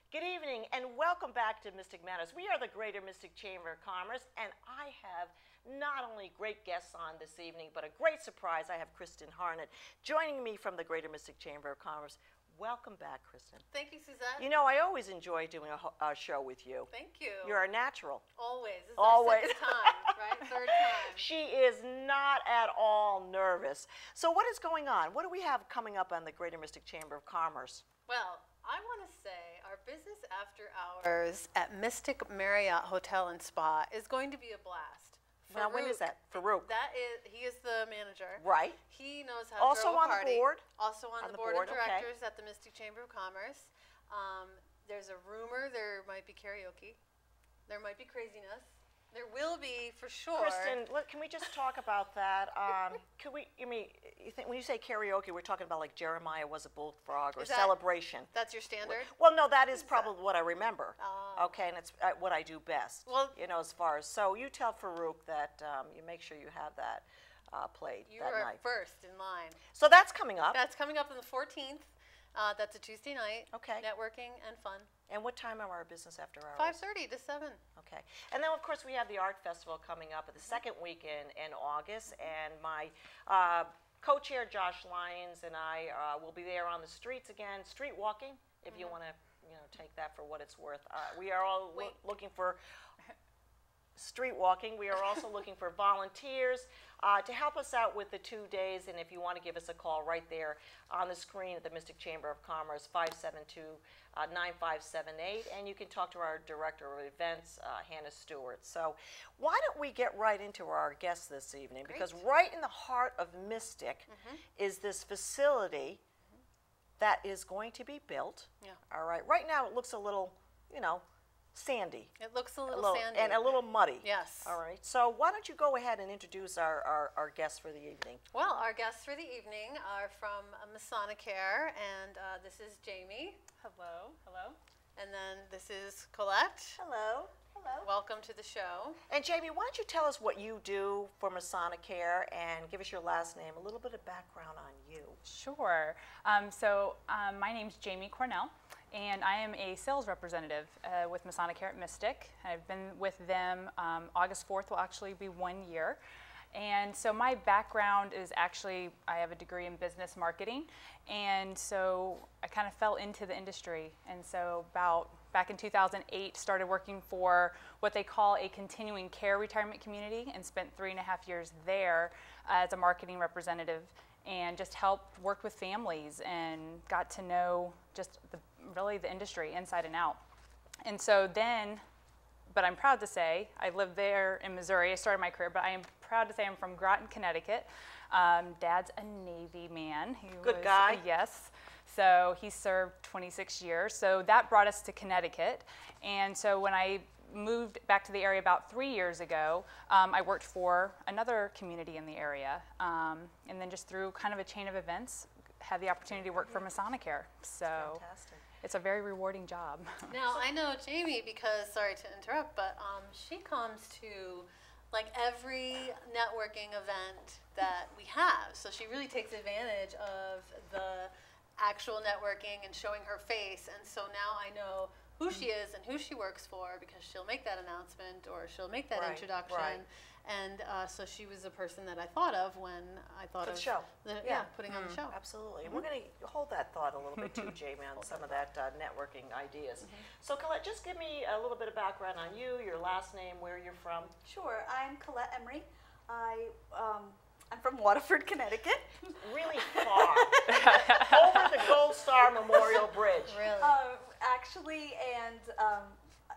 Good evening and welcome back to Mystic Matters. We are the Greater Mystic Chamber of Commerce, and I have not only great guests on this evening, but a great surprise. I have Kristen Harnett joining me from the Greater Mystic Chamber of Commerce. Welcome back, Kristen. Thank you, Suzette. You know, I always enjoy doing a show with you. Thank you. You're a natural. Always. This is Always. our second time, right? Third time. She is not at all nervous. So what is going on? What do we have coming up on the Greater Mystic Chamber of Commerce? Well, I want to say our business after hours at Mystic Marriott Hotel and Spa is going to be a blast. Now, when is that? Farouk. He is the manager. Right. He knows how to Also throw a on party. the board? Also on the board of okay. directors at the Mystic Chamber of Commerce. There's a rumor there might be karaoke. There might be craziness. There will be, for sure. Kristen, look, can we just talk about that? Could we? You think when you say karaoke, we're talking about like Jeremiah was a bullfrog or celebration. That's your standard? Well, no, that is probably what I remember. Okay, and it's what I do best. Well, you know, as far as you tell Farouk that you make sure you have that played that night. You are first in line. So that's coming up. That's coming up on the 14th. That's a Tuesday night. Okay. Networking and fun. And what time are our business after hours? 5:30 to 7. Okay. And then, of course, we have the art festival coming up at the second weekend in August. And my co-chair, Josh Lyons, and I will be there on the streets again, street walking, if you want to take that for what it's worth. We are all looking for street walking. We are also looking for volunteers to help us out with the 2 days. And if you want to give us a call right there on the screen at the Mystic Chamber of Commerce, 572-9578. And you can talk to our director of events, Hannah Stewart. So why don't we get right into our guests this evening? Great. Because right in the heart of Mystic is this facility that is going to be built. Yeah. All right. Right now it looks a little, sandy. It looks a little sandy. And a little muddy. Yes. All right. So why don't you go ahead and introduce our guests for the evening? Well, our guests for the evening are from Masonicare, and this is Jamie. Hello. Hello. And then this is Colette. Hello. Hello. Welcome to the show. And Jamie, why don't you tell us what you do for Masonicare and give us your last name, a little bit of background on you. Sure. My name's Jamie Cornell, and I am a sales representative with Masonicare at Mystic. I've been with them. August 4th will actually be 1 year. And so my background is actually, I have a degree in business marketing, and so I kind of fell into the industry. And so back in 2008, started working for what they call a continuing care retirement community, and spent 3.5 years there as a marketing representative, and just helped work with families and got to know just really the industry inside and out. And so then, but I'm proud to say, I lived there in Missouri. I started my career, but I am proud to say I'm from Groton, Connecticut. Dad's a Navy man. Good guy. Yes. So he served 26 years. So that brought us to Connecticut. And so when I moved back to the area about 3 years ago, I worked for another community in the area. And then just through kind of a chain of events, had the opportunity to work for Masonicare. So fantastic. It's a very rewarding job. Now, I know Jamie because, sorry to interrupt, but she comes to like every networking event that we have. So she really takes advantage of the actual networking and showing her face. And so now I know who she is and who she works for because she'll make that announcement or she'll make that introduction. Right. And so she was the person that I thought of when I thought For of the show. Putting on the show. Absolutely. And we're going to hold that thought a little bit too, Jamie, on some of that networking ideas. So Colette, just give me a little bit of background on you, your last name, where you're from. Sure. I'm Colette Emery. I'm from Waterford, Connecticut. Really far. Over the Gold Star Memorial Bridge. Really? Actually,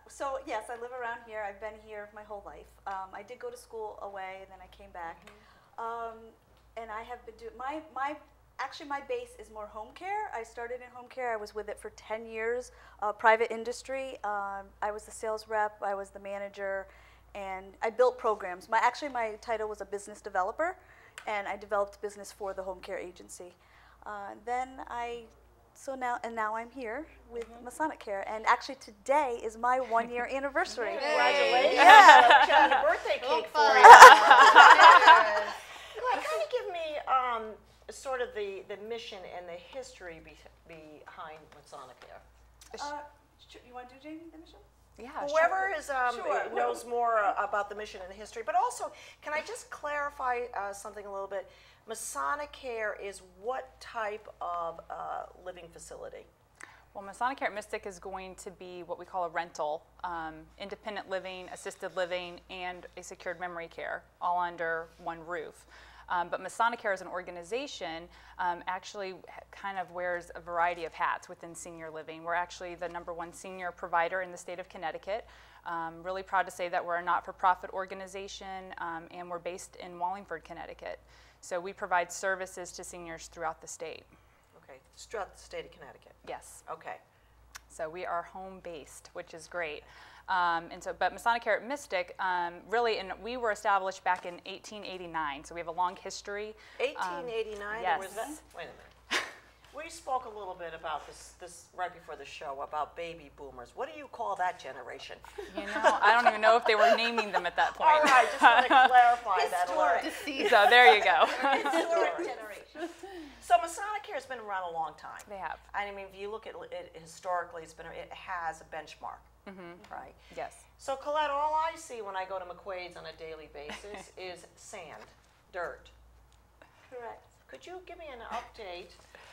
so yes, I live around here. I've been here my whole life. I did go to school away, and then I came back. And I have been doing my base is more home care. I started in home care. I was with it for 10 years, private industry. I was the sales rep. I was the manager, and I built programs. My title was a business developer, and I developed business for the home care agency. Now I'm here with Masonicare, and actually today is my 1 year anniversary. Congratulations! Yeah. Got a birthday cake for you. Kind of give me sort of the mission and the history behind Masonicare. You want to do Jamie the mission? Yeah, Whoever sure. is Sure. knows more about the mission and the history, but also, can I just clarify something a little bit? Masonic Care is what type of living facility? Well, Masonic Care at Mystic is going to be what we call a rental, independent living, assisted living, and a secured memory care, all under one roof. But Masonic Care as an organization actually kind of wears a variety of hats within senior living. We're actually the #1 senior provider in the state of Connecticut. Really proud to say that we're a not-for-profit organization, and we're based in Wallingford, Connecticut. So we provide services to seniors throughout the state. Okay, it's throughout the state of Connecticut. Yes. Okay. So we are home-based, which is great. But Masonic Care at Mystic, really, and we were established back in 1889, so we have a long history. 1889. yes. Was that? Wait a minute. We spoke a little bit about this right before the show about baby boomers. What do you call that generation? You know, I don't even know if they were naming them at that point. All right, just want to clarify that a little. Deceased. So there you go. Historic generation. So Masonic Care has been around a long time. They have. I mean, if you look at it historically, it has a benchmark, right? Yes. So Colette, all I see when I go to McQuaid's on a daily basis is sand, dirt. Correct. Could you give me an update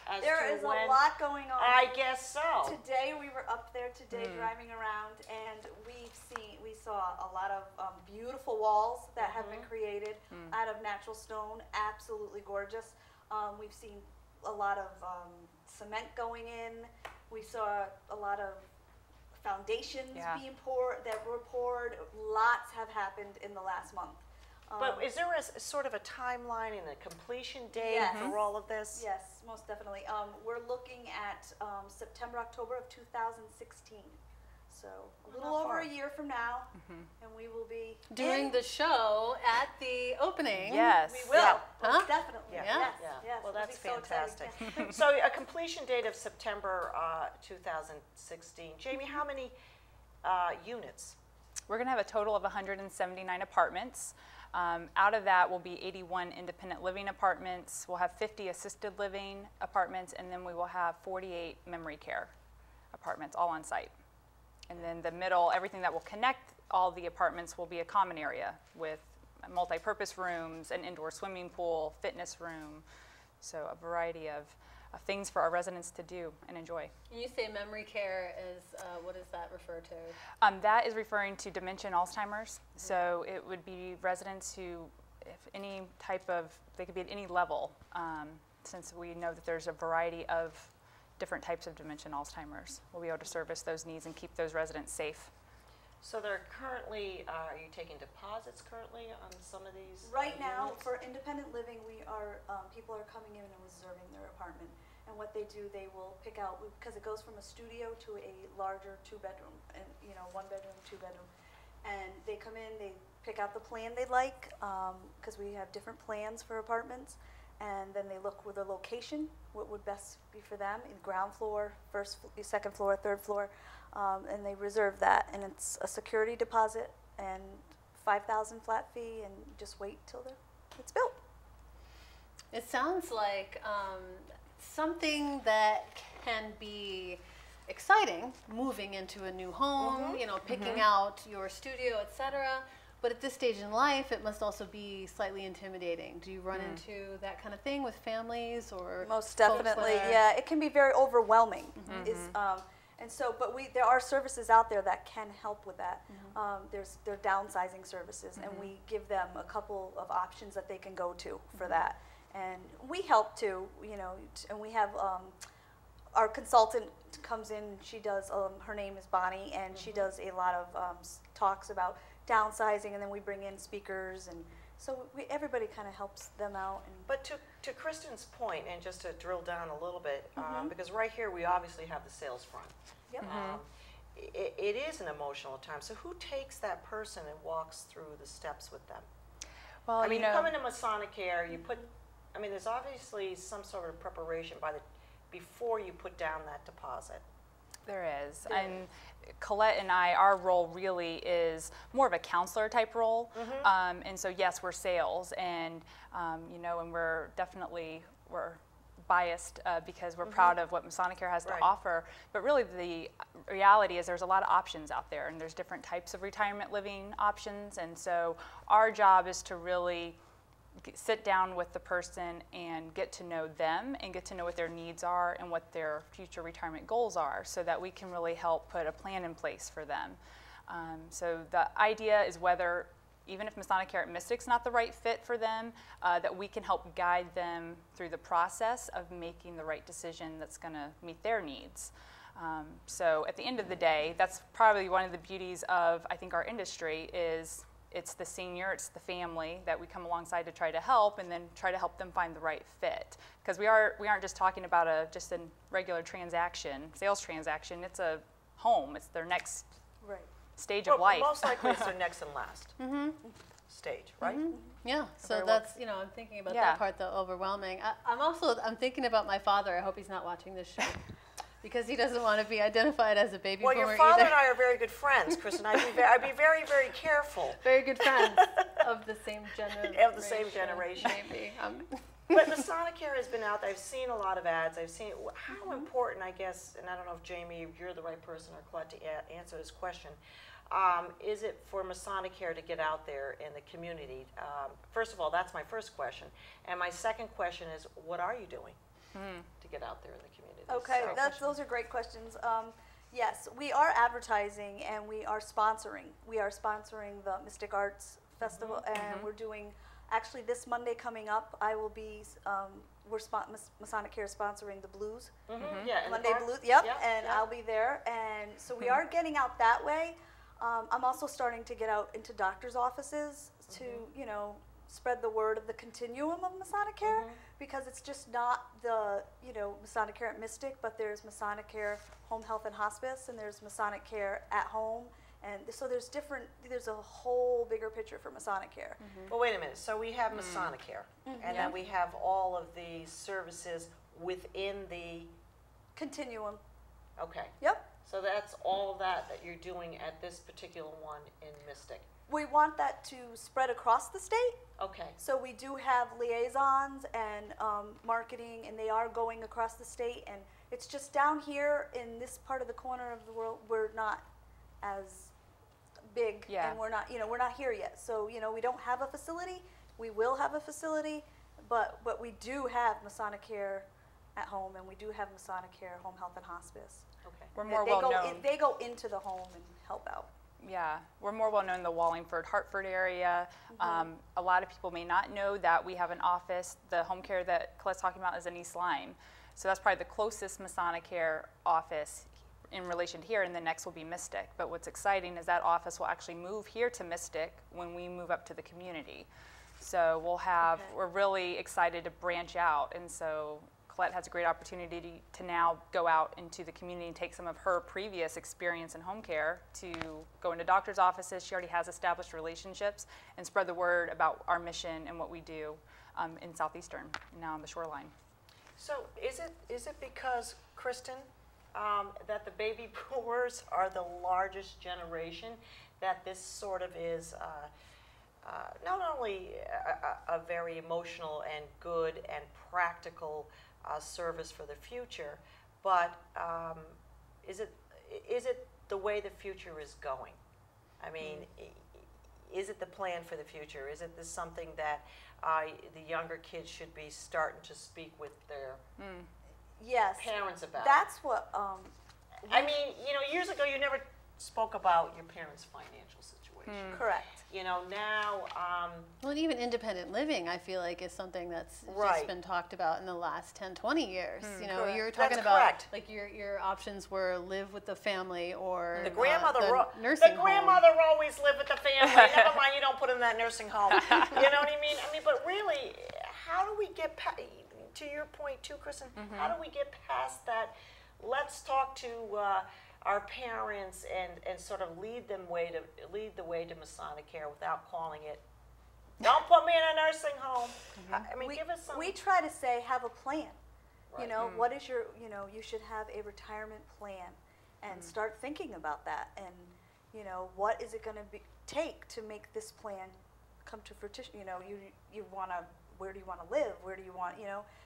as There to is when? a lot going on. I guess so. Today we were up there today driving around, and we saw a lot of beautiful walls that have been created out of natural stone. Absolutely gorgeous. We've seen a lot of cement going in. We saw a lot of foundations Yeah. being poured. Lots have happened in the last month. But is there a sort of a timeline and a completion date Yes. for all of this? Yes, most definitely. We're looking at September, October of 2016. So a little Not over far. a year from now, and we will be Doing in. the show at the opening. Yes. We will, Yeah. Huh? most definitely. Yeah. Yes, Yeah. yes. Well, it'll that's be so exciting. fantastic. Yeah. So a completion date of September 2016. Jamie, how many units? We're going to have a total of 179 apartments. Out of that will be 81 independent living apartments. We'll have 50 assisted living apartments, and then we will have 48 memory care apartments, all on site. And then the middle, everything that will connect all the apartments will be a common area with multi-purpose rooms, an indoor swimming pool, fitness room. So a variety of things for our residents to do and enjoy. And you say memory care is, what does that refer to? That is referring to dementia and Alzheimer's. So it would be residents who, if any type of, they could be at any level, since we know that there's a variety of different types of dementia and Alzheimer's. We'll be able to service those needs and keep those residents safe. So they're currently, are you taking deposits currently on some of these? Right now, units? for independent living, we are people are coming in and reserving their apartment. And what they do, they will pick out, because it goes from a studio to a larger 2-bedroom, and 1-bedroom, 2-bedroom. And they come in, they pick out the plan they like, because we have different plans for apartments. And then they look with the location, what would best be for them, in ground floor, second floor, third floor, and they reserve that. And it's a security deposit and $5,000 flat fee, and just wait till it's built. It sounds like something that can be exciting, moving into a new home, picking out your studio, etc. But at this stage in life, it must also be slightly intimidating. Do you run into that kind of thing with families or Most folks definitely, that are- yeah. It can be very overwhelming. And so, but there are services out there that can help with that. There are downsizing services, and we give them a couple of options that they can go to for that. And we help too, and we have our consultant comes in. She does. Her name is Bonnie, and she does a lot of talks about downsizing, and then we bring in speakers, and so everybody kind of helps them out. And But to Kristen's point, and just to drill down a little bit, because right here we obviously have the sales front. Yep. It is an emotional time. So who takes that person and walks through the steps with them? Well, I mean, you come into Masonic Care, there's obviously some sort of preparation before you put down that deposit. there is. And Colette and I, our role really is more of a counselor type role. And so yes, we're sales, and and we're biased because we're proud of what Masonicare has to offer, but really the reality is there's a lot of options out there, and there's different types of retirement living options, and so our job is to really sit down with the person and get to know them and get to know what their needs are and what their future retirement goals are so that we can really help put a plan in place for them. So the idea is whether, even if Masonicare at Mystic's not the right fit for them, that we can help guide them through the process of making the right decision that's going to meet their needs. So at the end of the day, that's probably one of the beauties of, I think, our industry is it's the senior, it's the family that we come alongside to try to help, and then try to help them find the right fit. Because we aren't just talking about just a regular transaction, sales transaction. It's a home. It's their next stage of life. Most likely it's their next and last stage, right? Yeah, so that's, you know, I'm thinking about that part, the overwhelming. I'm thinking about my father. I hope he's not watching this show. Because he doesn't want to be identified as a baby boomer either. Well, your father and I are very good friends, Kristen. I'd be very, very careful. Very good friends of the same generation. Of the same generation. Maybe. But Masonicare has been out there. I've seen a lot of ads. I've seen how important, I guess, and I don't know if Jamie, you're the right person or Colette to answer this question. Is it for Masonicare to get out there in the community? First of all, that's my first question. And my second question is, what are you doing to get out there in the community? Okay, those are great questions. Yes, we are advertising and we are sponsoring. We are sponsoring the Mystic Arts Festival, and we're doing, actually this Monday coming up, I will be, Masonicare is sponsoring the Blues. Yeah, Monday Blues, and I'll be there. And so we are getting out that way. I'm also starting to get out into doctors' offices to, you know, spread the word of the continuum of Masonicare, because it's just not the, you know, Masonicare at Mystic, but there's Masonicare Home Health and Hospice, and there's Masonicare at Home, and so there's a whole bigger picture for Masonicare. Well, wait a minute. So we have Masonicare, and then we have all of the services within the continuum. Okay. Yep. So that's all of that you're doing at this particular one in Mystic. We want that to spread across the state. Okay. So we do have liaisons and marketing, and they are going across the state. And it's just down here in this part of the corner of the world, we're not as big, and we're not, you know, we're not here yet. So, you know, we don't have a facility. We will have a facility, but we do have Masonicare at Home, and we do have Masonicare Home Health and Hospice. Okay. We're more well known. They go into the home and help out. Yeah, we're more well known in the Wallingford, Hartford area. A lot of people may not know that we have an office. The home care that Colette's talking about is in East Lyme. So that's probably the closest Masonicare office in relation to here, and the next will be Mystic. But what's exciting is that office will actually move here to Mystic when we move up to the community. So we'll have, we're really excited to branch out, and so Colette has a great opportunity to now go out into the community and take some of her previous experience in home care to go into doctor's offices. She already has established relationships, and spread the word about our mission and what we do in Southeastern, now on the shoreline. So is it because, Kristen, that the baby boomers are the largest generation, that this sort of is not only a very emotional and good and practical service for the future, but is it the way the future is going? I mean, is it the plan for the future? Is it this something that the younger kids should be starting to speak with their parents about? That's what. I mean, you know, years ago you never spoke about your parents' financial situation. Correct. You know, now. Well, and even independent living, I feel like, is something that's just been talked about in the last 10, 20 years. You know, you were talking about like your options were live with the family or the grandmother. Nursing the grandmother always lived with the family. Never mind, you don't put her in that nursing home. You know what I mean? I mean, but really, how do we get to your point too, Kristen? How do we get past that? Let's talk to our parents and sort of lead the way to Masonicare without calling it, don't put me in a nursing home. I mean, give us some. We try to say, have a plan. You know, what is your, you know, you should have a retirement plan and start thinking about that. And, you know, what is it going to take to make this plan come to fruition? You know, you want to where do you want to live? Where do you want,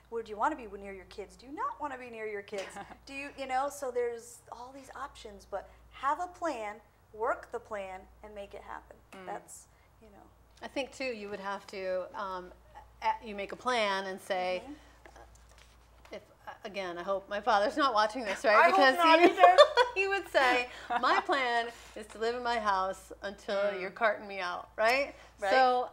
where do you want to be near your kids? Do you not want to be near your kids? Do you, so there's all these options, but have a plan, work the plan, and make it happen. That's, I think too, you would have to, you make a plan and say, if again, I hope my father's not watching this, right? I Because hope not either. he would say, my plan is to live in my house until you're carting me out, right? Right. So,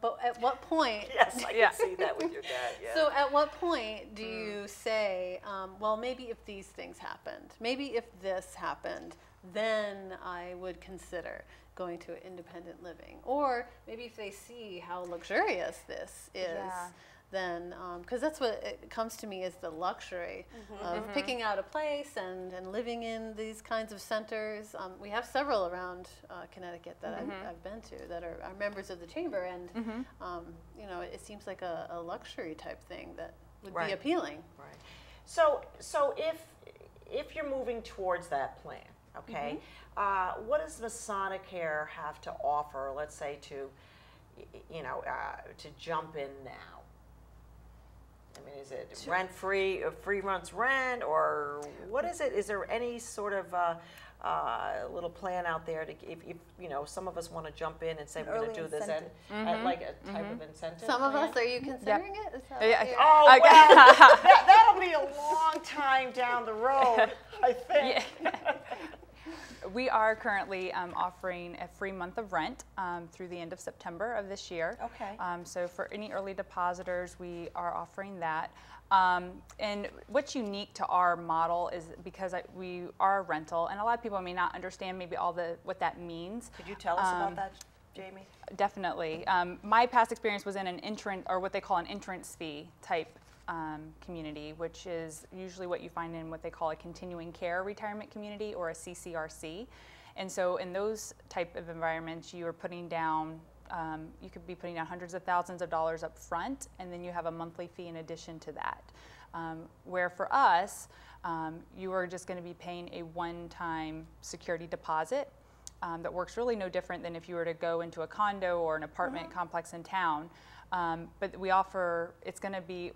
but at what point? Yes, I Yeah. can see that with your dad. Yeah. So at what point do you say, well, maybe if these things happened, maybe if this happened, then I would consider going to independent living? Or maybe if they see how luxurious this is, Yeah. then, because that's what it comes to me, is the luxury of picking out a place and living in these kinds of centers. We have several around Connecticut that I've been to that are members of the chamber, and it seems like a luxury type thing that would Right. be appealing. Right. So if you're moving towards that plan, okay, what does Masonacare have to offer? Let's say to jump in now. I mean, is it rent-free, free month's rent, or what is it? Is there any sort of little plan out there to, if some of us want to jump in and say we're going to early do this incentive. at like a type of incentive? Some of plan? us, are you considering it? Is that Yeah. what you're- Oh, Okay. well, that'll be a long time down the road, I think. We are currently offering a free month of rent through the end of September of this year. Okay. So for any early depositors, we are offering that. And what's unique to our model is because we are a rental, and a lot of people may not understand maybe what that means. Could you tell us about that, Jamie? Definitely. My past experience was in an entrance, or what they call an entrance fee type community, which is usually what you find in what they call a continuing care retirement community, or a CCRC. And so in those type of environments, you are putting down, you could be putting down hundreds of thousands of dollars up front, and then you have a monthly fee in addition to that. Where for us, you are just going to be paying a one-time security deposit that works really no different than if you were to go into a condo or an apartment complex in town. But we offer, it's going to be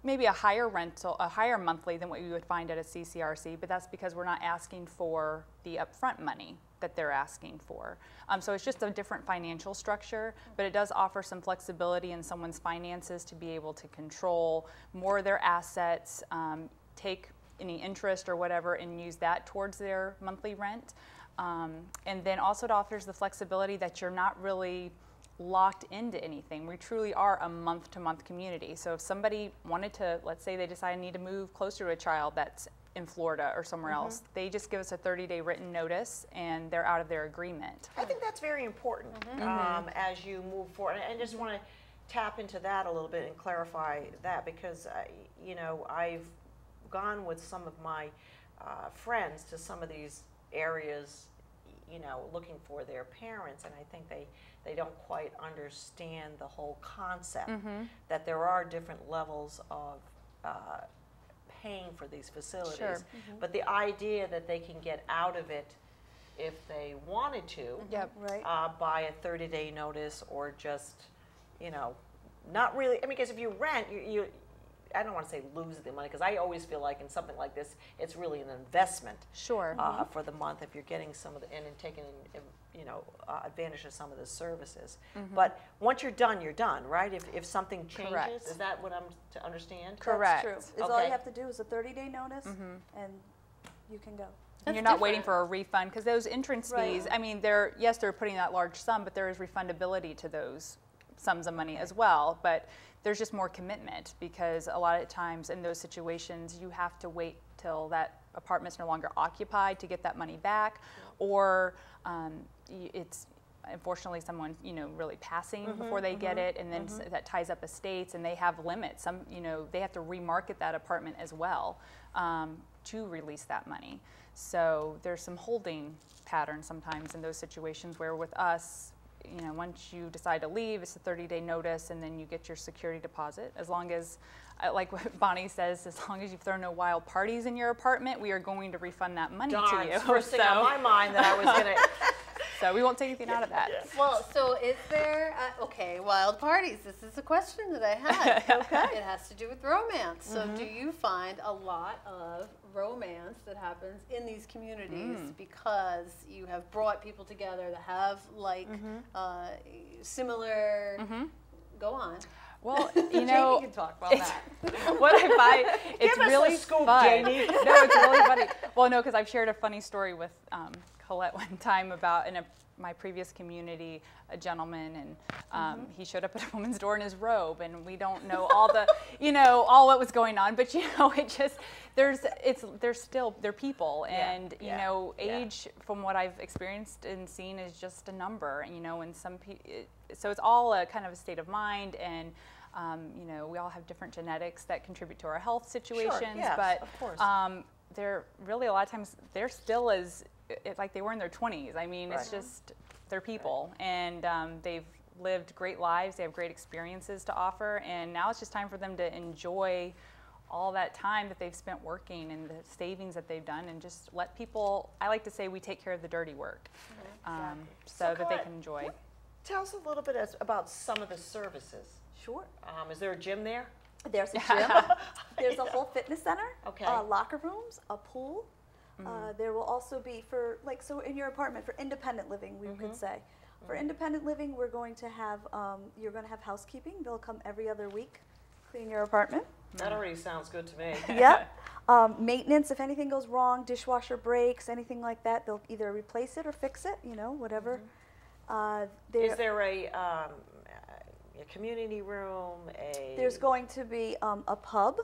maybe a higher monthly than what you would find at a CCRC, but that's because we're not asking for the upfront money that they're asking for. So it's just a different financial structure, but it does offer some flexibility in someone's finances to be able to control more of their assets, take any interest or whatever and use that towards their monthly rent. And then also it offers the flexibility that you're not really locked into anything. We truly are a month-to-month community. So if somebody wanted to, let's say they decide I need to move closer to a child that's in Florida or somewhere else, they just give us a 30-day written notice and they're out of their agreement. I think that's very important as you move forward. And I just want to tap into that a little bit and clarify that, because I've gone with some of my friends to some of these areas, looking for their parents, and I think they don't quite understand the whole concept that there are different levels of paying for these facilities. Sure. But the idea that they can get out of it if they wanted to, Yep. Right. by a 30-day notice, or just, not really. I mean, because if you rent, you I don't want to say lose the money, because I always feel like in something like this, it's really an investment Sure. for the month if you're getting some of the, and taking advantage of some of the services. But once you're done, right? If something changes, Correct. is that what I'm to understand? Correct. That's true. All Okay. you have to do is a 30-day notice, and you can go. And That's you're not waiting different. for a refund, because those entrance Right. fees, I mean, they're putting that large sum, but there is refundability to those sums of money as well. But there's just more commitment, because a lot of times in those situations, you have to wait till that apartment's no longer occupied to get that money back, or it's unfortunately someone really passing before they get it, and then that ties up estates, and they have limits. Some they have to remarket that apartment as well to release that money. So there's some holding patterns sometimes in those situations, where with us, once you decide to leave, it's a 30-day notice, and then you get your security deposit. As long as, like what Bonnie says, as long as you've thrown no wild parties in your apartment, we are going to refund that money to you. First thing on my mind that I was going to So we won't take anything out of that. Well, so is there, okay, wild parties. This is a question that I had. Okay. It has to do with romance. So do you find a lot of romance that happens in these communities because you have brought people together that have like similar, go on. Well, you know, Jamie can talk about that. what I find, it's Give us really a scoop, fun. Jamie. No, it's really funny. Well, no, because I've shared a funny story with Colette one time about my previous community, a gentleman, and he showed up at a woman's door in his robe, and we don't know all the, all what was going on, but it just, they're people, and age, from what I've experienced and seen, is just a number, and so it's all a kind of a state of mind, and we all have different genetics that contribute to our health situations, yes, but of course. they're really, a lot of times, they're still like they were in their 20s. I mean, it's just, they're people, and they've lived great lives, they have great experiences to offer, and now it's just time for them to enjoy all that time that they've spent working and the savings that they've done, and just let people, I like to say, we take care of the dirty work, so that they Colette, can enjoy. Tell us a little bit about some of the services. Sure. Is there a gym there? There's a gym. There's a whole fitness center. Okay. Locker rooms, a pool. There will also be so in your apartment for independent living, we could say. For independent living, we're going to have, you're going to have housekeeping. They'll come every other week, clean your apartment. That already sounds good to me. Yep. Maintenance, if anything goes wrong, dishwasher breaks, anything like that, they'll either replace it or fix it, whatever. Is there a community room? There's going to be a pub.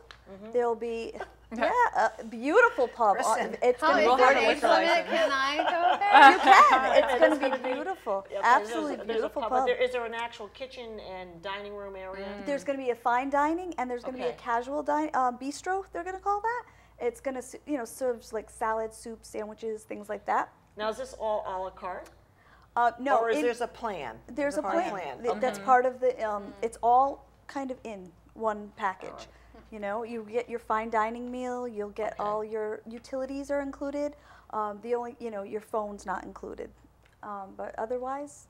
There'll be, a beautiful pub. Listen, It's How going to is be there very age limit? Can I go there? You can. It's going to be beautiful. Okay, Absolutely there's a beautiful pub. pub. But is there an actual kitchen and dining room area? There's going to be a fine dining, and there's going to be a Okay. casual bistro. They're going to call that. It's going to serves like salad, soup, sandwiches, things like that. Now, is this all a la carte? No, Or is there a plan? there's a plan. Okay. That's part of the. It's all kind of in one package. You get your fine dining meal. You'll get all your utilities are included. The only, your phone's not included, but otherwise,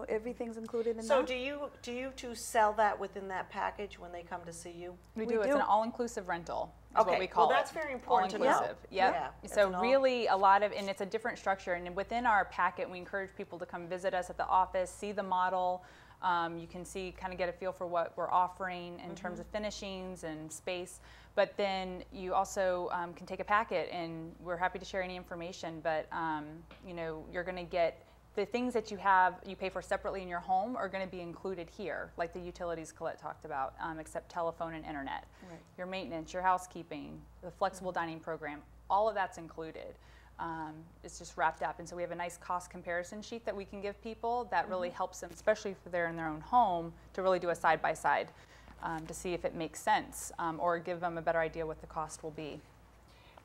everything's included in So that. do you two sell that within that package when they come to see you? We We do. It's do. an all-inclusive rental, is what we call well, it. that's very important to know. All-inclusive. Yep. Yeah, it's So an all- really a lot of, and it's a different structure, and within our packet, we encourage people to come visit us at the office, see the model. You can kind of get a feel for what we're offering in terms of finishings and space. But then you also can take a packet, and we're happy to share any information. But you're going to get the things that you pay for separately in your home are going to be included here, like the utilities Colette talked about, except telephone and internet. Right. Your maintenance, your housekeeping, the flexible dining program, all of that's included. It's just wrapped up, and so we have a nice cost comparison sheet that we can give people that really helps them, especially if they're in their own home, to really do a side-by-side to see if it makes sense, or give them a better idea what the cost will be.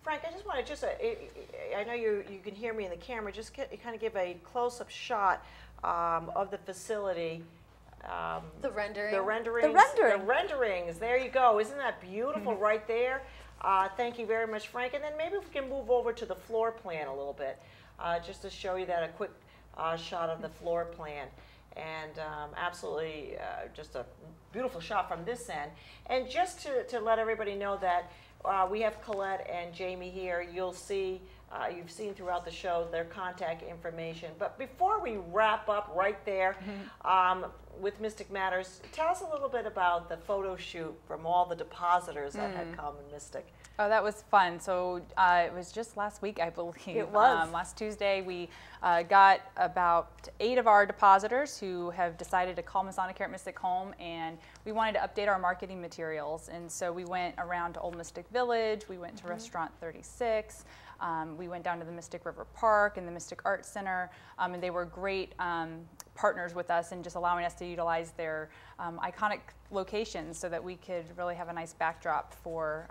Frank, I just want to I know you can hear me in the camera, just kind of give a close-up shot of the facility. The rendering. The renderings. rendering. The renderings. There you go. Isn't that beautiful right there? Thank you very much, Frank. And then maybe we can move over to the floor plan a little bit, just to show you that a quick shot of the floor plan. And absolutely just a beautiful shot from this end. And just to let everybody know that we have Colette and Jamie here. You'll see, you've seen throughout the show their contact information. But before we wrap up right there with Mystic Matters, tell us a little bit about the photo shoot from all the depositors that had come in Mystic. Oh, that was fun. So it was just last week, I believe. It was. Last Tuesday, we got about 8 of our depositors who have decided to call Masonic Care at Mystic home, and we wanted to update our marketing materials. And so we went around to Old Mystic Village, we went to Restaurant 36, we went down to the Mystic River Park and the Mystic Art Center, and they were great partners with us in just allowing us to utilize their iconic locations so that we could really have a nice backdrop for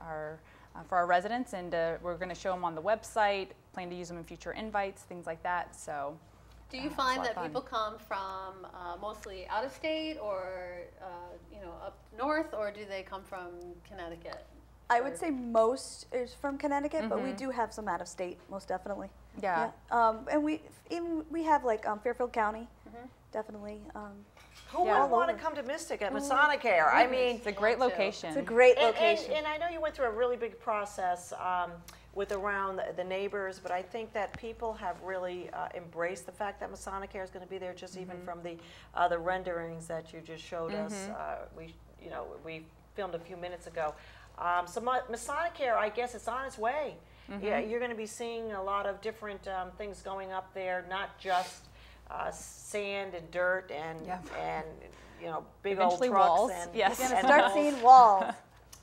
our residents, and we're going to show them on the website, plan to use them in future invites, things like that. So, Do you it's a find lot of that fun. people come from mostly out of state or up north, or do they come from Connecticut? I would say most is from Connecticut, but we do have some out of state, most definitely. Yeah. And we have like Fairfield County, definitely. Who Yeah. would want to come to Mystic at Masonicare? I mean, It's a great location. It's a great and, location. and I know you went through a really big process with around the neighbors, but I think that people have really embraced the fact that Masonicare is going to be there, just even from the renderings that you just showed us. We filmed a few minutes ago. So Masonicare, I guess it's on its way. Yeah, you're going to be seeing a lot of different things going up there, not just sand and dirt and big Eventually old trucks walls, and yes. You're gonna and start walls. seeing walls.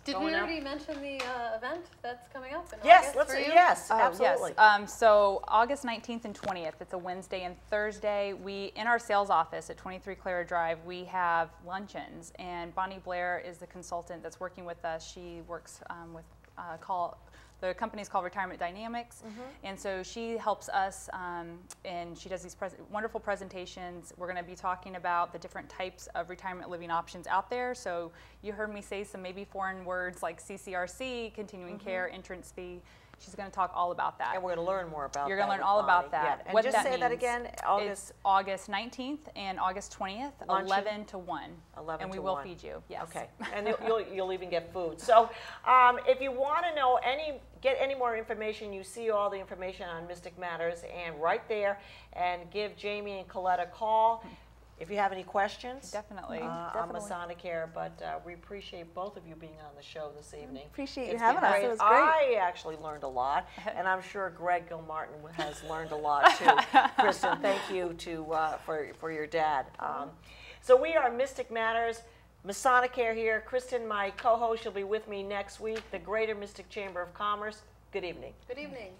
Did Going we up. already mention the event that's coming up in Yes, August let's for you? yes, Oh, absolutely. Yes. So August 19th and 20th, it's a Wednesday and Thursday. In our sales office at 23 Clara Drive, we have luncheons, and Bonnie Blair is the consultant that's working with us. She works with the company's called Retirement Dynamics, and so she helps us, and she does these wonderful presentations. We're going to be talking about the different types of retirement living options out there. So you heard me say some maybe foreign words like CCRC, continuing care, entrance fee. She's going to talk all about that. And we're going to learn more about You're that. going to learn with all about Bonnie. that. Yeah. And What just that say that means. again, August It's August 19th and August 20th, Luncheon? 11 to 1. 11 and we to will 1. feed you. Yes. Okay, and you'll even get food. So if you want to know get any more information, you see all the information on Mystic Matters and right there, and give Jamie and Colette a call if you have any questions. Definitely. On Masonicare, but we appreciate both of you being on the show this evening. Appreciate you It's having been us. great. It was great. I actually learned a lot, and I'm sure Greg Gilmartin has learned a lot too. Kristen, thank you for your dad. So we are Mystic Matters, Masonicare here. Kristen, my co-host, she'll be with me next week. The Greater Mystic Chamber of Commerce. Good evening. Good evening.